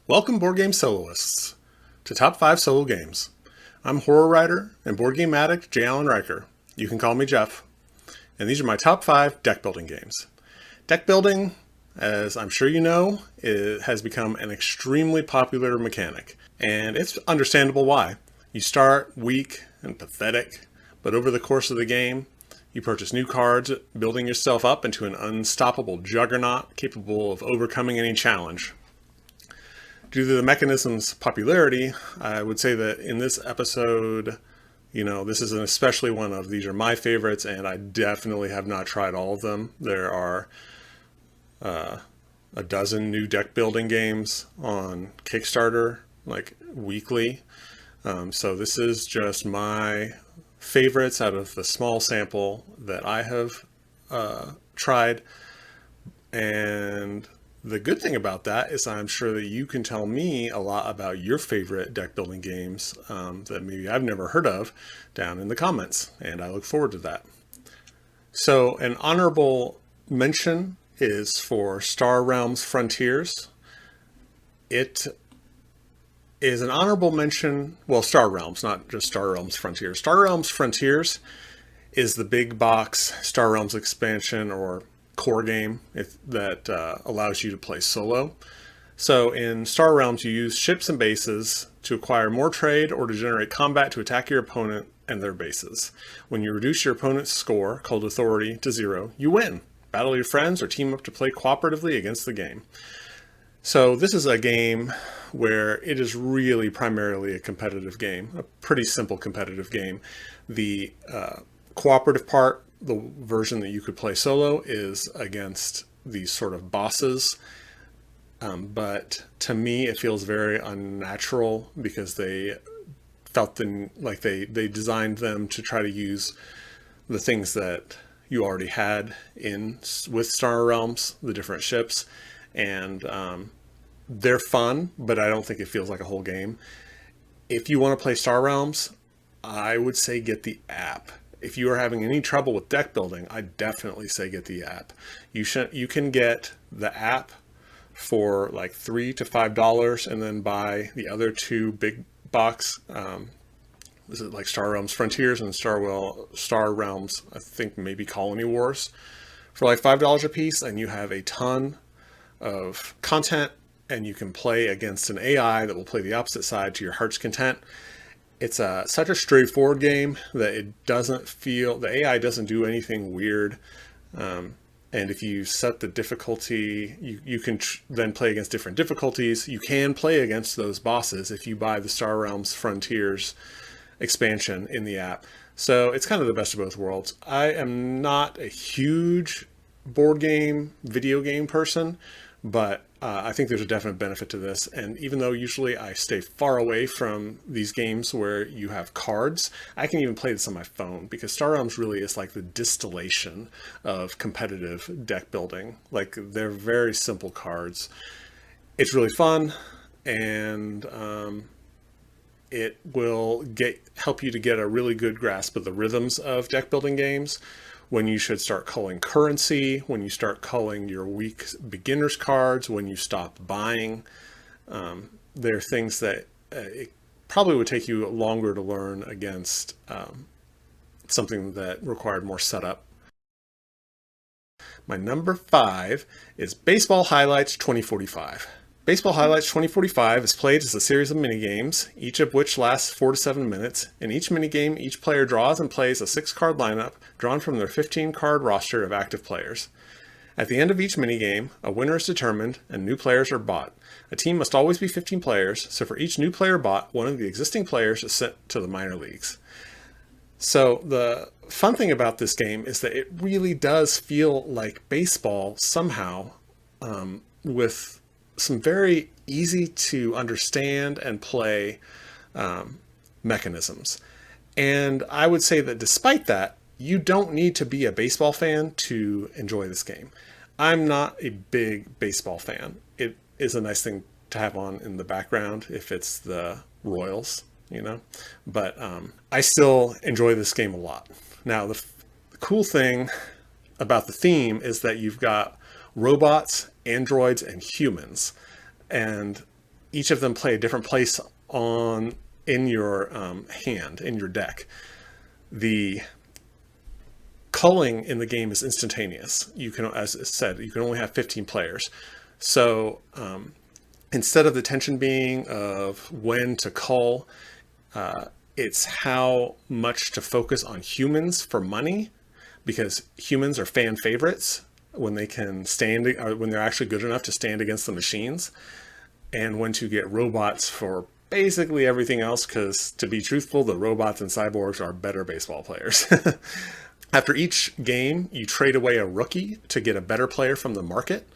Welcome, board game soloists, to Top 5 Solo Games. I'm horror writer and board game addict J. Allen Riker. You can call me Jeff. And these are my top 5 deck building games. Deck building, as I'm sure you know, has become an extremely popular mechanic. And it's understandable why. You start weak and pathetic, but over the course of the game, you purchase new cards, building yourself up into an unstoppable juggernaut capable of overcoming any challenge. Due to the mechanism's popularity, I would say that in this episode, this is especially one of these are my favorites, and I definitely have not tried all of them. There are a dozen new deck building games on Kickstarter, like weekly. So this is just my favorites out of the small sample that I have tried. And the good thing about that is I'm sure that you can tell me a lot about your favorite deck building games that maybe I've never heard of down in the comments, and I look forward to that. So an honorable mention is for Star Realms Frontiers. It is an honorable mention, well, Star Realms, not just Star Realms Frontiers. Star Realms Frontiers is the big box Star Realms expansion or core game that allows you to play solo. So in Star Realms, you use ships and bases to acquire more trade or to generate combat to attack your opponent and their bases. When you reduce your opponent's score, called authority, to 0, you win. Battle your friends or team up to play cooperatively against the game. So this is a game where it is really primarily a competitive game, a pretty simple competitive game. The cooperative part, the version that you could play solo, is against these sort of bosses. But to me, it feels very unnatural because they felt like they designed them to try to use the things that you already had with Star Realms, the different ships, and they're fun, but I don't think it feels like a whole game. If you want to play Star Realms, I would say get the app. If you are having any trouble with deck building, I definitely say get the app. You can get the app for like $3 to $5 and then buy the other two big box. This is like Star Realms Frontiers and Star Realms, I think maybe Colony Wars, for like $5 a piece, and you have a ton of content, and you can play against an AI that will play the opposite side to your heart's content. It's such a straightforward game that the AI doesn't do anything weird. And if you set the difficulty, you can then play against different difficulties. You can play against those bosses if you buy the Star Realms Frontiers expansion in the app. So it's kind of the best of both worlds. I am not a huge board game, video game person, but I think there's a definite benefit to this. And even though usually I stay far away from these games where you have cards, I can even play this on my phone because Star Realms really is like the distillation of competitive deck building. Like, they're very simple cards. It's really fun, and it will help you to get a really good grasp of the rhythms of deck building games. When you should start culling currency, when you start culling your weak beginner's cards, when you stop buying. There are things that it probably would take you longer to learn against something that required more setup. My number 5 is Baseball Highlights 2045. Baseball Highlights 2045 is played as a series of minigames, each of which lasts 4 to 7 minutes. In each minigame, each player draws and plays a 6-card lineup drawn from their 15-card roster of active players. At the end of each minigame, a winner is determined and new players are bought. A team must always be 15 players, so for each new player bought, one of the existing players is sent to the minor leagues. So the fun thing about this game is that it really does feel like baseball somehow, with some very easy to understand and play mechanisms. And I would say that despite that, you don't need to be a baseball fan to enjoy this game. I'm not a big baseball fan. It is a nice thing to have on in the background if it's the Royals, but I still enjoy this game a lot. Now, the cool thing about the theme is that you've got robots, androids, and humans. And each of them play a different place on in your hand, in your deck. The culling in the game is instantaneous. You can, as I said, you can only have 15 players. So instead of the tension being of when to cull, it's how much to focus on humans for money, because humans are fan favorites when they can stand, or when they're actually good enough to stand against the machines, and when to get robots for basically everything else, because to be truthful, the robots and cyborgs are better baseball players. After each game, you trade away a rookie to get a better player from the market.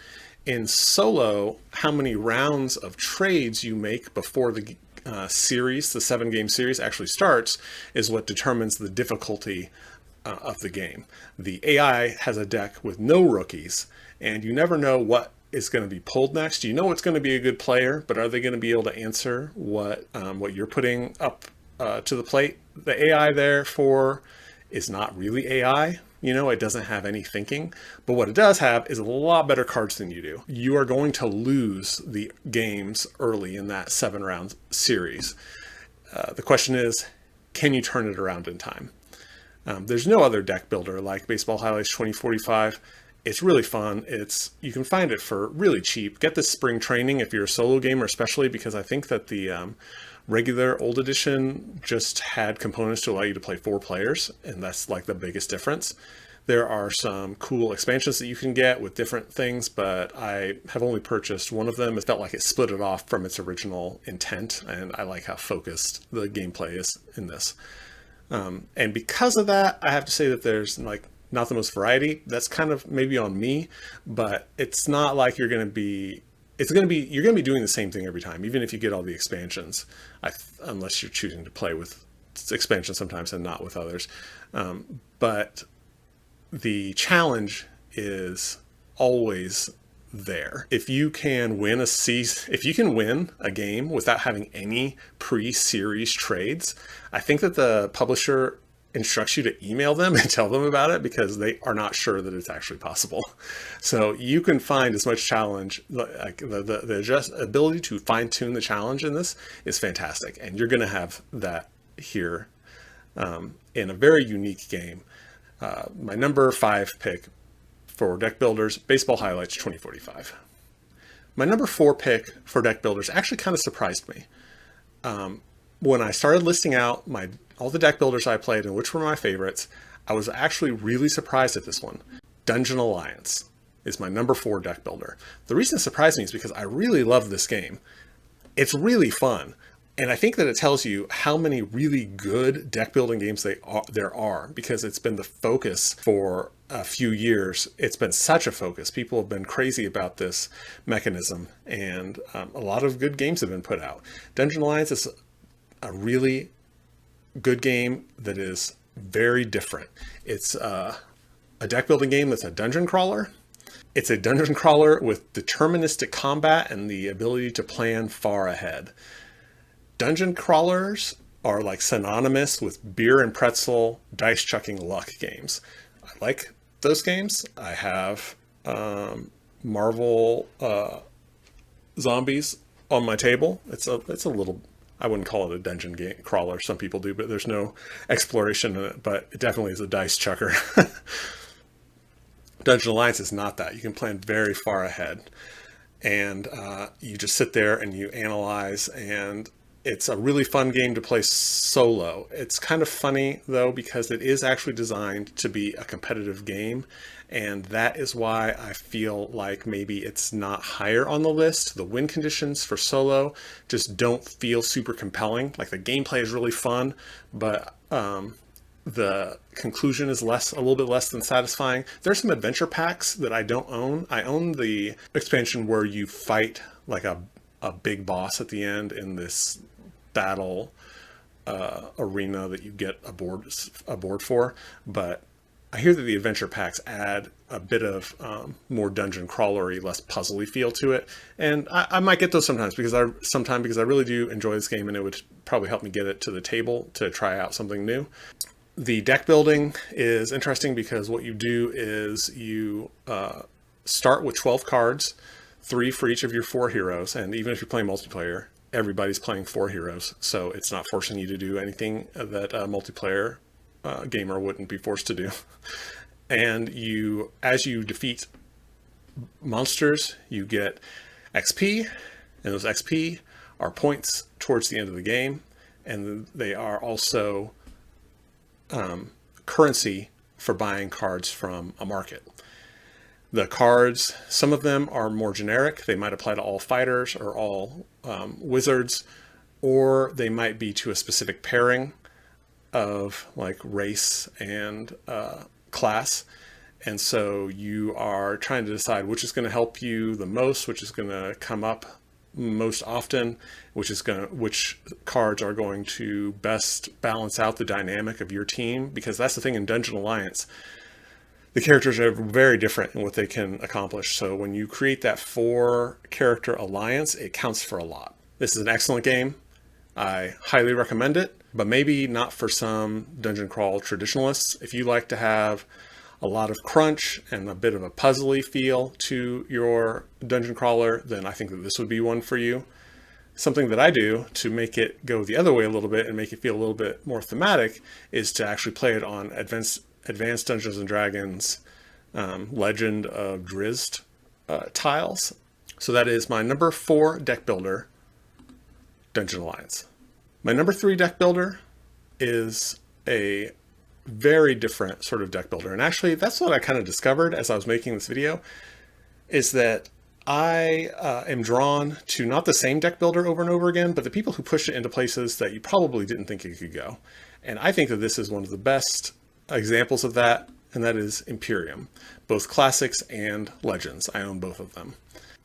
In Solo, how many rounds of trades you make before the series, the 7-game series actually starts, is what determines the difficulty of the game. The AI has a deck with no rookies, and you never know what is going to be pulled next. You know it's going to be a good player, but are they going to be able to answer what you're putting up to the plate? The AI, therefore, is not really AI. You know, it doesn't have any thinking, but what it does have is a lot better cards than you do. You are going to lose the games early in that 7-round series. The question is, can you turn it around in time? There's no other deck builder like Baseball Highlights 2045. It's really fun. You can find it for really cheap. Get this spring training if you're a solo gamer, especially because I think that the regular old edition just had components to allow you to play 4 players, and that's like the biggest difference. There are some cool expansions that you can get with different things, but I have only purchased one of them. It felt like it split it off from its original intent, and I like how focused the gameplay is in this. And because of that, I have to say that there's like not the most variety. That's kind of maybe on me, but it's not like you're going to be doing the same thing every time, even if you get all the expansions, unless you're choosing to play with expansions sometimes and not with others. But the challenge is always there. If you can win a game without having any pre-series trades, I think that the publisher instructs you to email them and tell them about it, because they are not sure that it's actually possible. So you can find as much challenge, like the just ability to fine tune the challenge in this is fantastic. And you're going to have that here in a very unique game. My number 5 pick for deck builders, Baseball Highlights 2045. My number 4 pick for deck builders actually kind of surprised me. When I started listing out all the deck builders I played and which were my favorites, I was actually really surprised at this one. Dungeon Alliance is my number 4 deck builder. The reason it surprised me is because I really love this game. It's really fun. And I think that it tells you how many really good deck building games there are, because it's been the focus for a few years. It's been such a focus. People have been crazy about this mechanism, and a lot of good games have been put out. Dungeon Alliance is a really good game that is very different. It's a deck building game that's a dungeon crawler. It's a dungeon crawler with deterministic combat and the ability to plan far ahead. Dungeon crawlers are like synonymous with beer and pretzel, dice chucking luck games. I like those games. I have Marvel Zombies on my table. It's a little, I wouldn't call it a dungeon game crawler. Some people do, but there's no exploration in it, but it definitely is a dice chucker. Dungeon Alliance is not that. You can plan very far ahead, and you just sit there and you analyze, and it's a really fun game to play solo. It's kind of funny though, because it is actually designed to be a competitive game, and that is why I feel like maybe it's not higher on the list. The win conditions for solo just don't feel super compelling. Like the gameplay is really fun, but the conclusion is a little bit less than satisfying. There's some adventure packs that I don't own. I own the expansion where you fight like a big boss at the end in this battle arena that you get a board for, but I hear that the adventure packs add a bit of more dungeon crawlery, less puzzly feel to it, and I might get those sometimes because I really do enjoy this game, and it would probably help me get it to the table to try out something new. The deck building is interesting because what you do is you start with 12 cards 3 for each of your 4 heroes. And even if you're playing multiplayer, everybody's playing 4 heroes. So it's not forcing you to do anything that a multiplayer gamer wouldn't be forced to do. And as you defeat monsters, you get XP, and those XP are points towards the end of the game, and they are also currency for buying cards from a market. The cards, some of them are more generic. They might apply to all fighters or all wizards, or they might be to a specific pairing of like race and class. And so you are trying to decide which is going to help you the most, which is going to come up most often, which cards are going to best balance out the dynamic of your team. Because that's the thing in Dungeon Alliance, the characters are very different in what they can accomplish. So when you create that 4 character alliance, it counts for a lot. This is an excellent game. I highly recommend it, but maybe not for some dungeon crawl traditionalists. If you like to have a lot of crunch and a bit of a puzzly feel to your dungeon crawler, then I think that this would be one for you. Something that I do to make it go the other way a little bit and make it feel a little bit more thematic is to actually play it on Advanced Dungeons and Dragons Legend of Drizzt tiles. So that is my number 4 deck builder, Dungeon Alliance. My number 3 deck builder is a very different sort of deck builder. And actually, that's what I kind of discovered as I was making this video, is that I am drawn to not the same deck builder over and over again, but the people who push it into places that you probably didn't think it could go. And I think that this is one of the best examples of that, and that is Imperium, both classics and legends. I own both of them.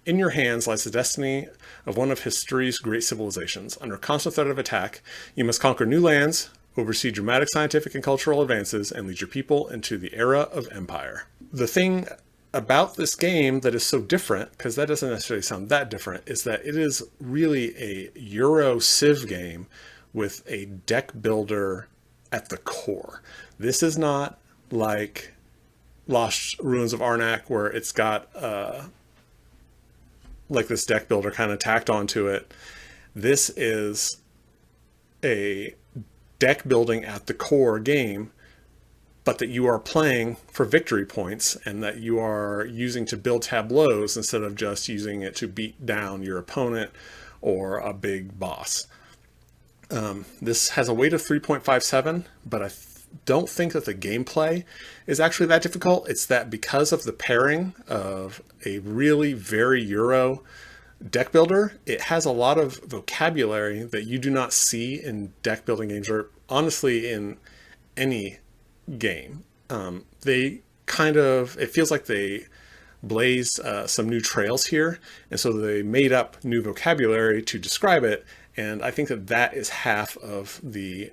In your hands lies the destiny of one of history's great civilizations. Under constant threat of attack, you must conquer new lands, oversee dramatic scientific and cultural advances, and lead your people into the era of empire. The thing about this game that is so different, because that doesn't necessarily sound that different, is that it is really a Euro Civ game with a deck builder at the core. This is not like Lost Ruins of Arnak, where it's got like this deck builder kind of tacked onto it. This is a deck building at the core game, but that you are playing for victory points and that you are using to build tableaus instead of just using it to beat down your opponent or a big boss. This has a weight of 3.57, but I don't think that the gameplay is actually that difficult. It's that because of the pairing of a really very Euro deck builder, it has a lot of vocabulary that you do not see in deck building games, or honestly in any game. It feels like they blazed some new trails here, and so they made up new vocabulary to describe it, and I think that that is half of the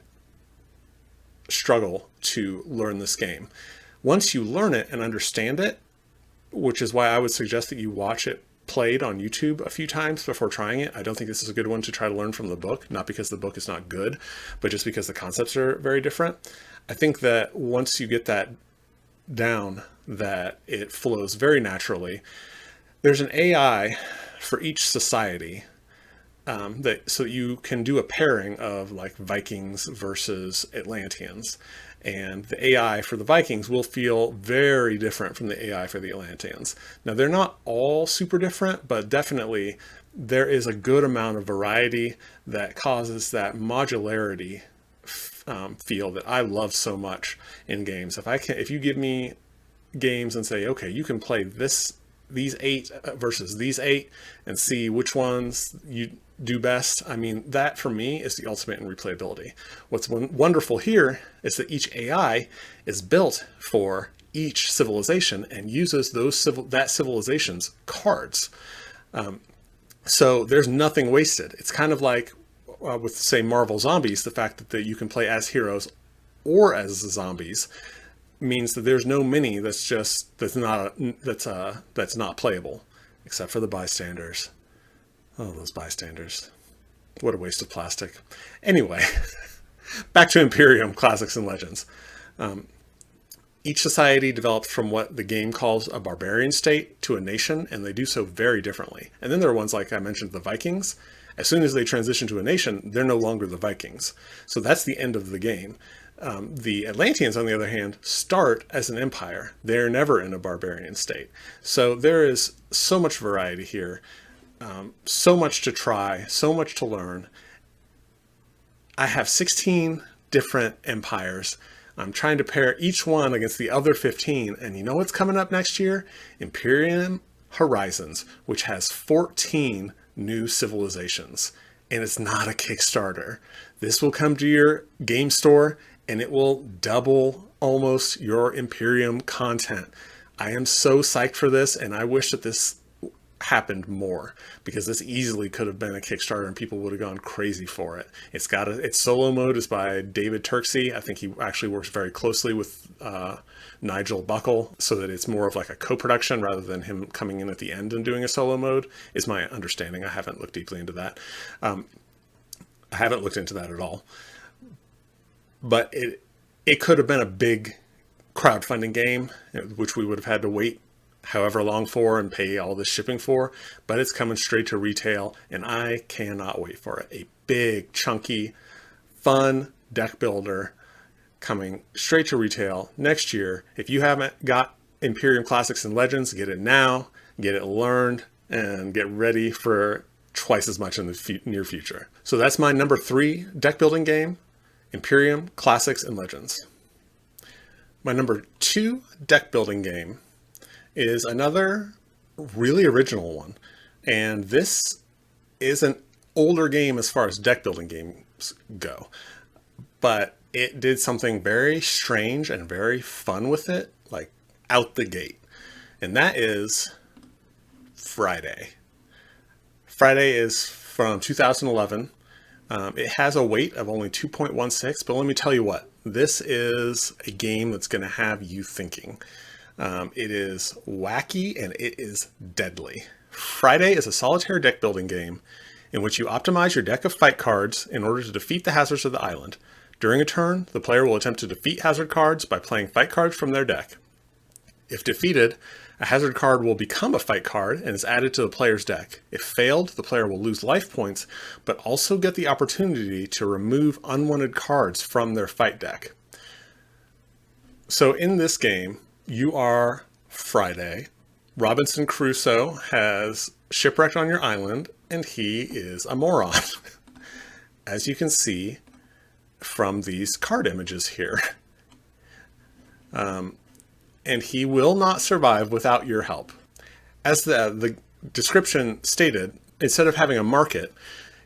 struggle to learn this game. Once you learn it and understand it, which is why I would suggest that you watch it played on YouTube a few times before trying it. I don't think this is a good one to try to learn from the book, not because the book is not good, but just because the concepts are very different. I think that once you get that down, that it flows very naturally. There's an AI for each society so you can do a pairing of like Vikings versus Atlanteans. And the AI for the Vikings will feel very different from the AI for the Atlanteans. Now, they're not all super different, but definitely there is a good amount of variety that causes that modularity feel that I love so much in games. If you give me games and say, okay, you can play these 8 versus these 8 and see which ones you do best. I mean, that for me is the ultimate in replayability. What's wonderful here is that each AI is built for each civilization and uses that civilization's cards. So there's nothing wasted. It's kind of like with, say, Marvel Zombies, the fact that you can play as heroes or as zombies means that there's no mini that's not playable, except for the bystanders. Oh, those bystanders. What a waste of plastic. Anyway, back to Imperium, Classics and Legends. Each society develops from what the game calls a barbarian state to a nation, and they do so very differently. And then there are ones like I mentioned, the Vikings. As soon as they transition to a nation, they're no longer the Vikings. So that's the end of the game. The Atlanteans, on the other hand, start as an empire. They're never in a barbarian state. So there is so much variety here, so much to try, so much to learn. I have 16 different empires. I'm trying to pair each one against the other 15. And you know what's coming up next year? Imperium Horizons, which has 14 new civilizations. And it's not a Kickstarter. This will come to your game store and it will double almost your Imperium content. I am so psyched for this, and I wish that this happened more, because this easily could have been a Kickstarter and people would have gone crazy for it. Its solo mode is by David Turksey. I think he actually works very closely with Nigel Buckle, so that it's more of like a co-production rather than him coming in at the end and doing a solo mode, is my understanding. I haven't looked deeply into that. I haven't looked into that at all. But it could have been a big crowdfunding game, which we would have had to wait however long for and pay all this shipping for, but it's coming straight to retail, and I cannot wait for it. A big, chunky, fun deck builder coming straight to retail next year. If you haven't got Imperium Classics and Legends, get it now, get it learned, and get ready for twice as much in the near future. So that's my number 3 deck building game, Imperium Classics and Legends. My number 2 deck building game is another really original one. And this is an older game as far as deck building games go. But it did something very strange and very fun with it, like out the gate. And that is Friday. Friday is from 2011. It has a weight of only 2.16, but let me tell you what, this is a game that's going to have you thinking. It is wacky and it is deadly. Friday is a solitaire deck building game in which you optimize your deck of fight cards in order to defeat the hazards of the island. During a turn, the player will attempt to defeat hazard cards by playing fight cards from their deck. If defeated, a hazard card will become a fight card and is added to the player's deck. If failed, the player will lose life points, but also get the opportunity to remove unwanted cards from their fight deck. So in this game, you are Friday. Robinson Crusoe has shipwrecked on your island, and he is a moron, as you can see from these card images here. And he will not survive without your help. As the description stated, instead of having a market,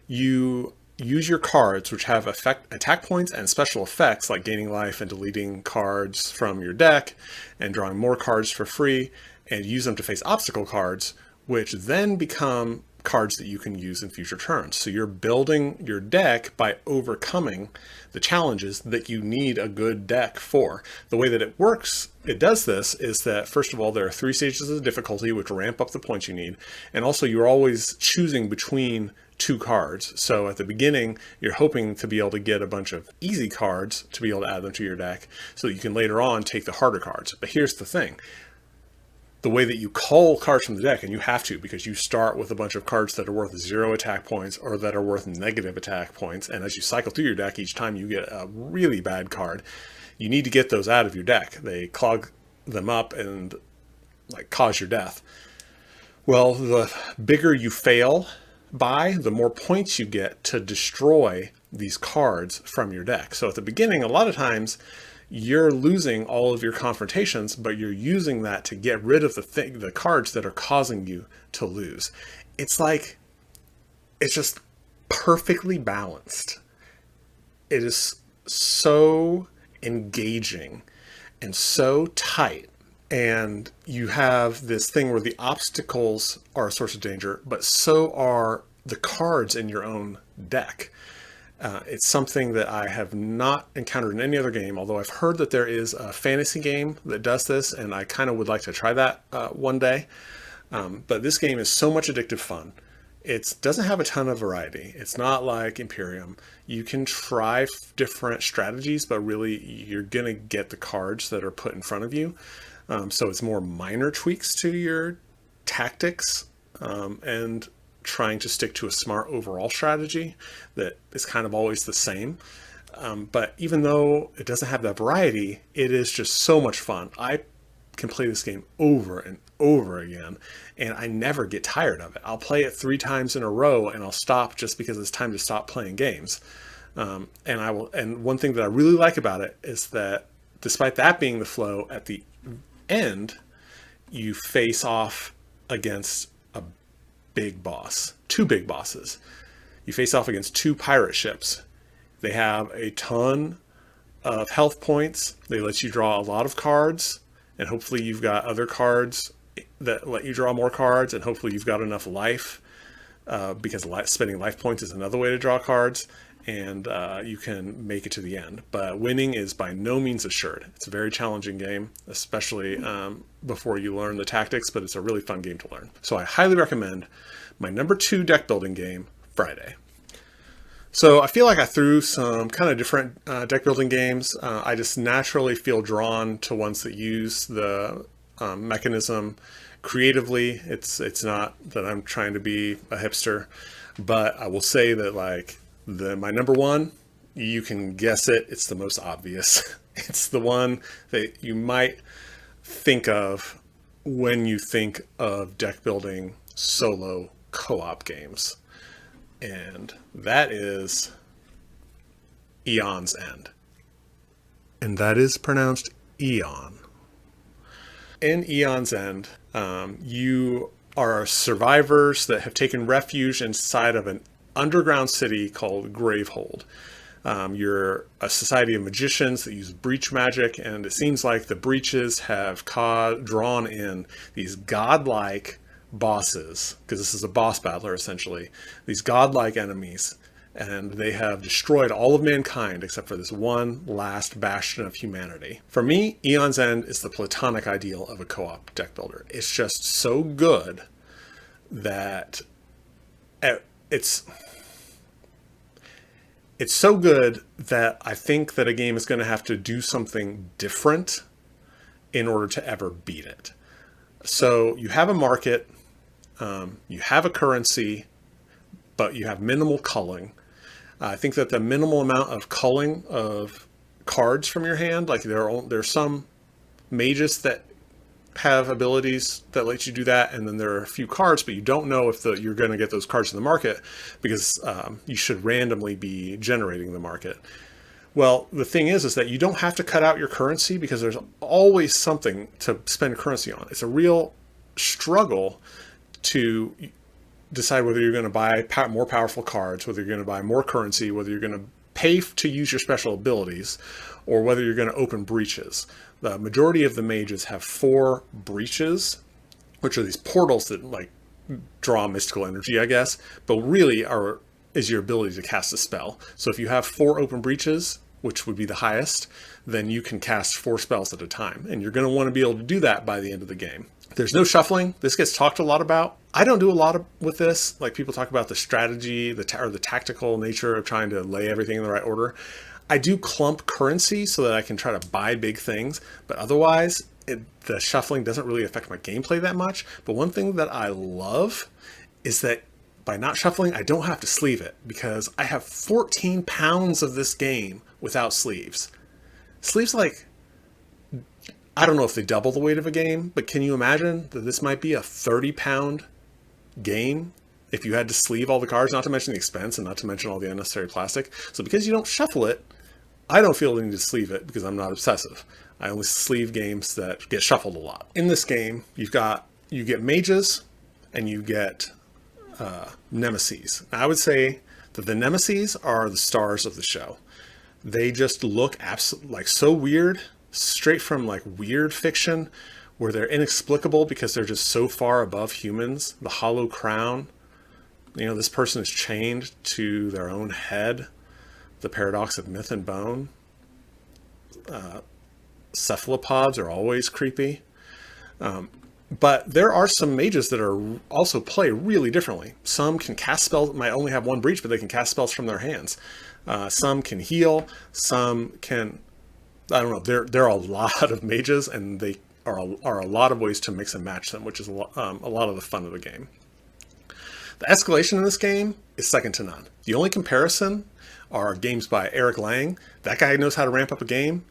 you use your cards, which have attack points and special effects like gaining life and deleting cards from your deck and drawing more cards for free, and use them to face obstacle cards, which then become cards that you can use in future turns. So you're building your deck by overcoming the challenges that you need a good deck for. The way that it works, it does this, is that first of all, there are 3 stages of difficulty which ramp up the points you need. And also you're always choosing between 2 cards. So at the beginning, you're hoping to be able to get a bunch of easy cards to be able to add them to your deck so that you can later on take the harder cards. But here's the thing. The way that you cull cards from the deck, and you have to, because you start with a bunch of cards that are worth 0 attack points or that are worth negative attack points, and as you cycle through your deck, each time you get a really bad card, you need to get those out of your deck. They clog them up and like cause your death. Well, the bigger you fail by, the more points you get to destroy these cards from your deck. So at the beginning, a lot of times, you're losing all of your confrontations, but you're using that to get rid of the cards that are causing you to lose. It's just perfectly balanced. It is so engaging and so tight. And you have this thing where the obstacles are a source of danger, but so are the cards in your own deck. It's something that I have not encountered in any other game, although I've heard that there is a fantasy game that does this, and I kind of would like to try that one day. But this game is so much addictive fun. It doesn't have a ton of variety. It's not like Imperium. You can try different strategies, but really you're going to get the cards that are put in front of you. So it's more minor tweaks to your tactics, and trying to stick to a smart overall strategy that is kind of always the same. But even though it doesn't have that variety, it is just so much fun. I can play this game over and over again, and I never get tired of it. I'll play it 3 times in a row, and I'll stop just because it's time to stop playing games. And I will. And one thing that I really like about it is that, despite that being the flow, at the end, you face off against a big boss, 2 big bosses. You face off against 2 pirate ships. They have a ton of health points. They let you draw a lot of cards, and hopefully you've got other cards that let you draw more cards, and hopefully you've got enough life, because spending life points is another way to draw cards, and you can make it to the end. But winning is by no means assured. It's a very challenging game, especially before you learn the tactics, but it's a really fun game to learn. So I highly recommend my number 2 deck building game, Friday. So I feel like I threw some kind of different deck building games. I just naturally feel drawn to ones that use the mechanism creatively. It's not that I'm trying to be a hipster, but I will say that, like, my number 1, you can guess it. It's the most obvious. It's the one that you might think of when you think of deck building solo co-op games. And that is Eon's End. And that is pronounced Eon. In Eon's End, you are survivors that have taken refuge inside of an underground city called Gravehold. You're a society of magicians that use breach magic, and it seems like the breaches have drawn in these godlike bosses, because this is a boss battler essentially, these godlike enemies, and they have destroyed all of mankind except for this one last bastion of humanity. For me, Eon's End is the platonic ideal of a co-op deck builder. It's just so good that it's so good that I think that a game is going to have to do something different in order to ever beat it. So you have a market, you have a currency, but you have minimal culling. I think that the minimal amount of culling of cards from your hand, like there's some mages that have abilities that let you do that, and then there are a few cards, but you don't know if you're going to get those cards in the market, because you should randomly be generating the market. Well, the thing is that you don't have to cut out your currency, because there's always something to spend currency on. It's a real struggle to decide whether you're going to buy more powerful cards, whether you're going to buy more currency, whether you're going to pay to use your special abilities, or whether you're going to open breaches. The majority of the mages have 4 breaches, which are these portals that, like, draw mystical energy, I guess, but really is your ability to cast a spell. So if you have 4 open breaches, which would be the highest, then you can cast 4 spells at a time, and you're going to want to be able to do that by the end of the game. There's no shuffling. This gets talked a lot about. I don't do a lot with this. Like, people talk about the strategy, the tactical nature of trying to lay everything in the right order. I do clump currency so that I can try to buy big things, but otherwise the shuffling doesn't really affect my gameplay that much. But one thing that I love is that by not shuffling, I don't have to sleeve it, because I have 14 pounds of this game without sleeves. Sleeves, like, I don't know if they double the weight of a game, but can you imagine that this might be a 30-pound game if you had to sleeve all the cards, not to mention the expense and not to mention all the unnecessary plastic? So because you don't shuffle it, I don't feel the need to sleeve it, because I'm not obsessive. I only sleeve games that get shuffled a lot. In this game, you get mages and you get nemesis. I would say that the nemesis are the stars of the show. They just look like so weird, straight from like weird fiction, where they're inexplicable because they're just so far above humans. The hollow crown, this person is chained to their own head. The paradox of myth and bone. Cephalopods are always creepy. But there are some mages that are also play really differently. Some can cast spells, might only have one breach, but they can cast spells from their hands. Some can heal. Some can, I don't know. There are a lot of mages, and they are a lot of ways to mix and match them, which is a lot of the fun of the game. The escalation in this game is second to none. The only comparison are games by Eric Lang. That guy knows how to ramp up a game,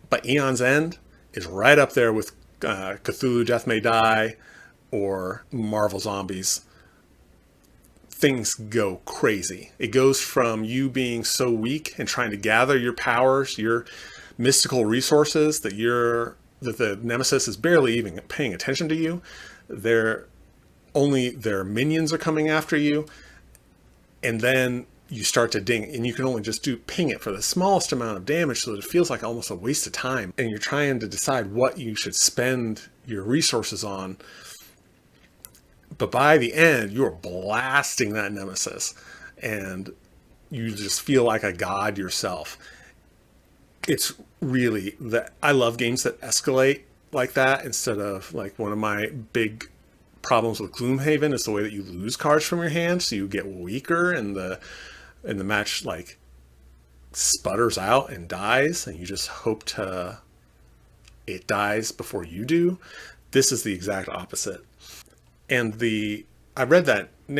but Eon's End is right up there with Cthulhu Death May Die or Marvel Zombies. Things go crazy. It goes from you being so weak and trying to gather your powers, your mystical resources, that the nemesis is barely even paying attention to you. Their minions are coming after you, and then you start to ding, and you can only just ping it for the smallest amount of damage, so that it feels like almost a waste of time, and you're trying to decide what you should spend your resources on. But by the end, you're blasting that nemesis, and you just feel like a god yourself. It's really that I love games that escalate like that, instead of, like, one of my big problems with Gloomhaven is the way that you lose cards from your hand, so you get weaker, and the match, like, sputters out and dies, and you just hope it dies before you do. This is the exact opposite. And I read that the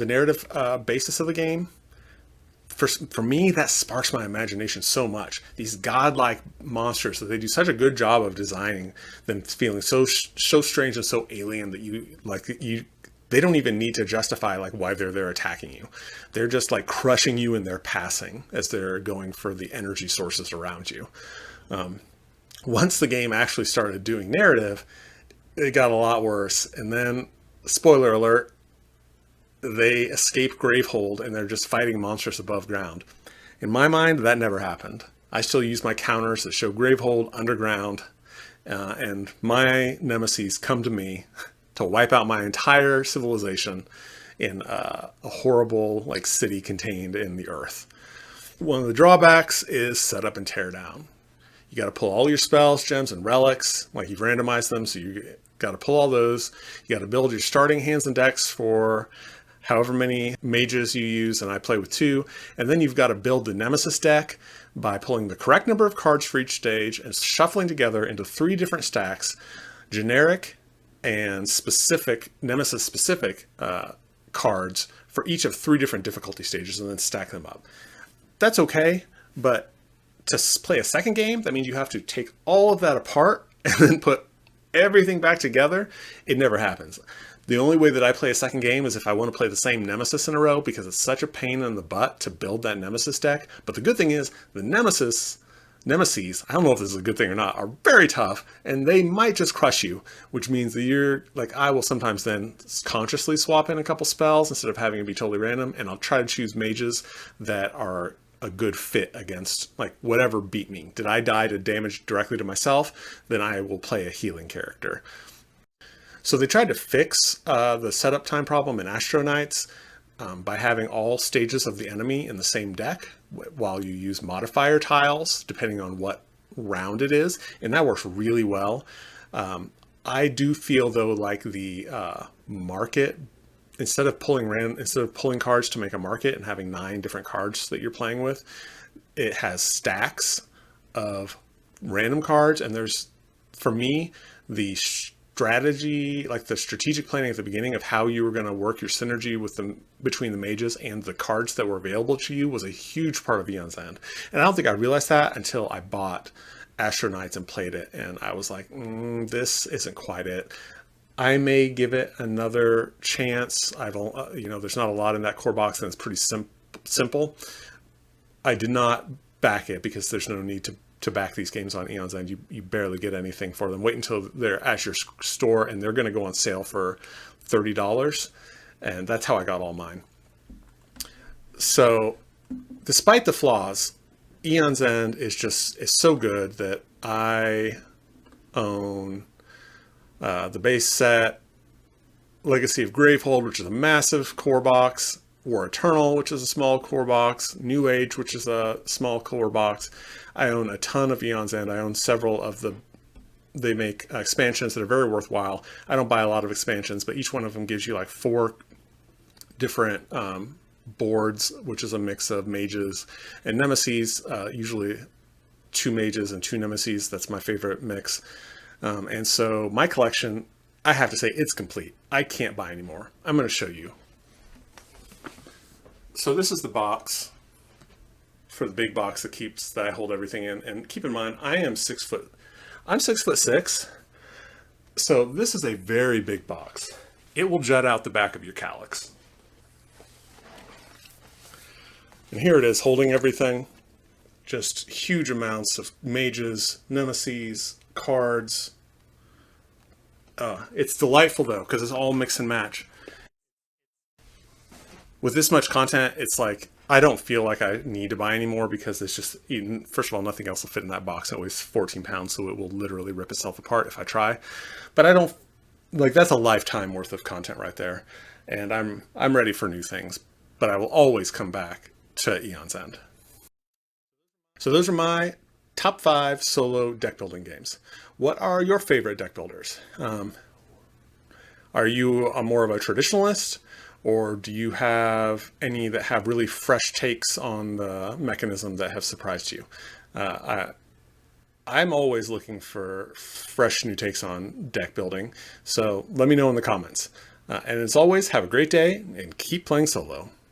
narrative basis of the game. For me, that sparks my imagination so much. These godlike monsters, that they do such a good job of designing them feeling so strange and so alien that they don't even need to justify, like, why they're there attacking you. They're just, like, crushing you in their passing as they're going for the energy sources around you. Once the game actually started doing narrative, it got a lot worse. And then, spoiler alert, they escape Gravehold and they're just fighting monsters above ground. In my mind, that never happened. I still use my counters that show Gravehold underground, and my nemesis come to me to wipe out my entire civilization in a horrible, like, city contained in the earth. One of the drawbacks is set up and tear down. You got to pull all your spells, gems, and relics. Like, you've randomized them, so you got to pull all those. You got to build your starting hands and decks for however many mages you use, and I play with 2. And then you've got to build the Nemesis deck by pulling the correct number of cards for each stage and shuffling together into 3 different stacks, generic and specific, Nemesis-specific cards for each of 3 different difficulty stages, and then stack them up. That's okay, but to play a second game, that means you have to take all of that apart and then put everything back together. It never happens. The only way that I play a second game is if I want to play the same Nemesis in a row, because it's such a pain in the butt to build that Nemesis deck. But the good thing is, the Nemesis, I don't know if this is a good thing or not, are very tough, and they might just crush you, which means that I will sometimes then consciously swap in a couple spells instead of having it be totally random, and I'll try to choose mages that are a good fit against, like, whatever beat me. Did I die to damage directly to myself? Then I will play a healing character. So they tried to fix the setup time problem in Astro Knights by having all stages of the enemy in the same deck, while you use modifier tiles depending on what round it is, and that works really well. I do feel, though, like the market, instead of pulling cards to make a market and having 9 different cards that you're playing with, it has stacks of random cards, and there's, for me, the strategy, like the strategic planning at the beginning of how you were going to work your synergy between the mages and the cards that were available to you was a huge part of Eon's End. And I don't think I realized that until I bought Astro Knights and played it, and I was like, this isn't quite it. I may give it another chance. There's not a lot in that core box, and it's pretty simple. I did not back it because there's no need to back these games on Eon's End. You barely get anything for them. Wait until they're at your store, and they're going to go on sale for $30, and that's how I got all mine. So, despite the flaws, Eon's End is so good that I own the base set, Legacy of Gravehold, which is a massive core box, War Eternal, which is a small core box, New Age, which is a small core box. I own a ton of Eon's End. I own several of the they make expansions that are very worthwhile. I don't buy a lot of expansions, but each one of them gives you like 4 different boards, which is a mix of mages and nemesis, usually 2 mages and 2 nemesis. That's my favorite mix. And so my collection, I have to say, it's complete. I can't buy any more. I'm going to show you. So this is the box for the big box that I hold everything in. And keep in mind, I'm 6'6". So this is a very big box. It will jut out the back of your calyx. And here it is holding everything. Just huge amounts of mages, nemesis, cards. It's delightful though, because it's all mix and match. With this much content, it's like, I don't feel like I need to buy any more because it's just, first of all, nothing else will fit in that box. It weighs 14 pounds, so it will literally rip itself apart if I try. But I don't, like, that's a lifetime worth of content right there. And I'm ready for new things, but I will always come back to Eon's End. So those are my top 5 solo deck building games. What are your favorite deck builders? Are you more of a traditionalist, or do you have any that have really fresh takes on the mechanism that have surprised you? I'm always looking for fresh new takes on deck building, so let me know in the comments. And as always, have a great day and keep playing solo.